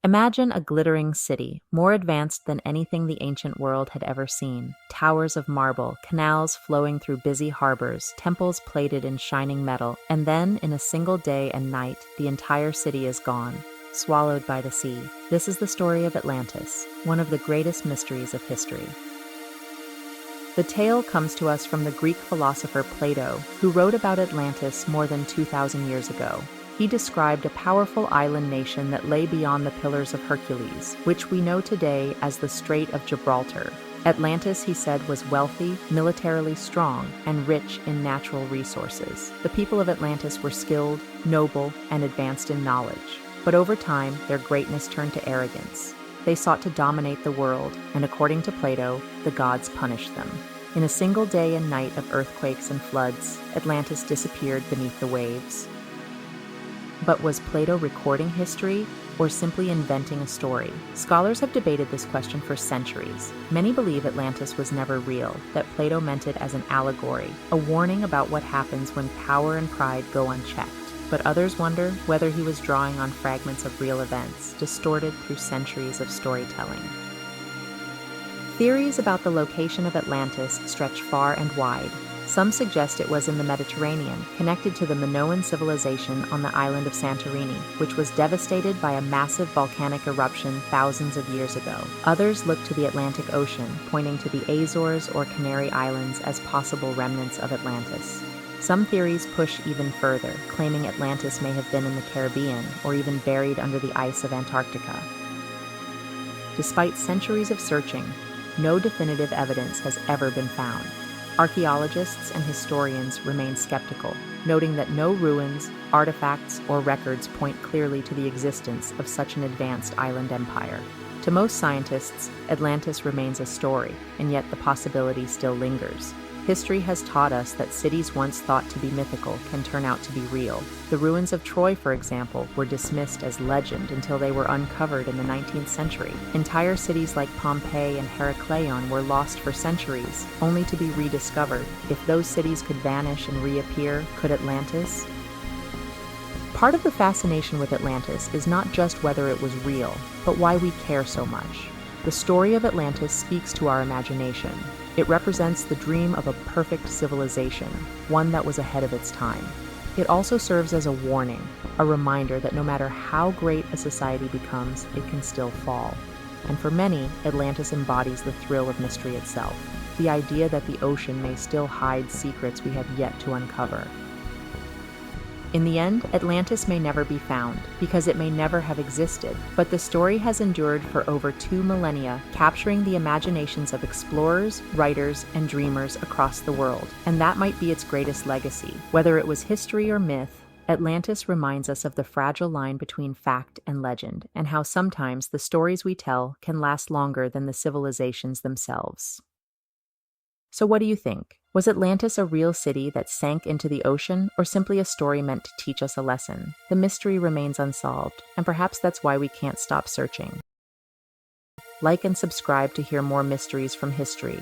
Imagine a glittering city, more advanced than anything the ancient world had ever seen. Towers of marble, canals flowing through busy harbors, temples plated in shining metal, and then, in a single day and night, the entire city is gone, swallowed by the sea. This is the story of Atlantis, one of the greatest mysteries of history. The tale comes to us from the Greek philosopher Plato, who wrote about Atlantis more than 2,000 years ago. He described a powerful island nation that lay beyond the Pillars of Hercules, which we know today as the Strait of Gibraltar. Atlantis, he said, was wealthy, militarily strong, and rich in natural resources. The people of Atlantis were skilled, noble, and advanced in knowledge. But over time, their greatness turned to arrogance. They sought to dominate the world, and according to Plato, the gods punished them. In a single day and night of earthquakes and floods, Atlantis disappeared beneath the waves. But was Plato recording history or simply inventing a story? Scholars have debated this question for centuries. Many believe Atlantis was never real, that Plato meant it as an allegory, a warning about what happens when power and pride go unchecked. But others wonder whether he was drawing on fragments of real events, distorted through centuries of storytelling. Theories about the location of Atlantis stretch far and wide. Some suggest it was in the Mediterranean, connected to the Minoan civilization on the island of Santorini, which was devastated by a massive volcanic eruption thousands of years ago. Others look to the Atlantic Ocean, pointing to the Azores or Canary Islands as possible remnants of Atlantis. Some theories push even further, claiming Atlantis may have been in the Caribbean or even buried under the ice of Antarctica. Despite centuries of searching, no definitive evidence has ever been found. Archaeologists and historians remain skeptical, noting that no ruins, artifacts, or records point clearly to the existence of such an advanced island empire. To most scientists, Atlantis remains a story, and yet the possibility still lingers. History has taught us that cities once thought to be mythical can turn out to be real. The ruins of Troy, for example, were dismissed as legend until they were uncovered in the 19th century. Entire cities like Pompeii and Heracleion were lost for centuries, only to be rediscovered. If those cities could vanish and reappear, could Atlantis? Part of the fascination with Atlantis is not just whether it was real, but why we care so much. The story of Atlantis speaks to our imagination. It represents the dream of a perfect civilization, one that was ahead of its time. It also serves as a warning, a reminder that no matter how great a society becomes, it can still fall. And for many, Atlantis embodies the thrill of mystery itself, the idea that the ocean may still hide secrets we have yet to uncover. In the end, Atlantis may never be found, because it may never have existed, but the story has endured for over 2 millennia, capturing the imaginations of explorers, writers, and dreamers across the world. And that might be its greatest legacy. Whether it was history or myth, Atlantis reminds us of the fragile line between fact and legend, and how sometimes the stories we tell can last longer than the civilizations themselves. So what do you think? Was Atlantis a real city that sank into the ocean, or simply a story meant to teach us a lesson? The mystery remains unsolved, and perhaps that's why we can't stop searching. Like and subscribe to hear more mysteries from history.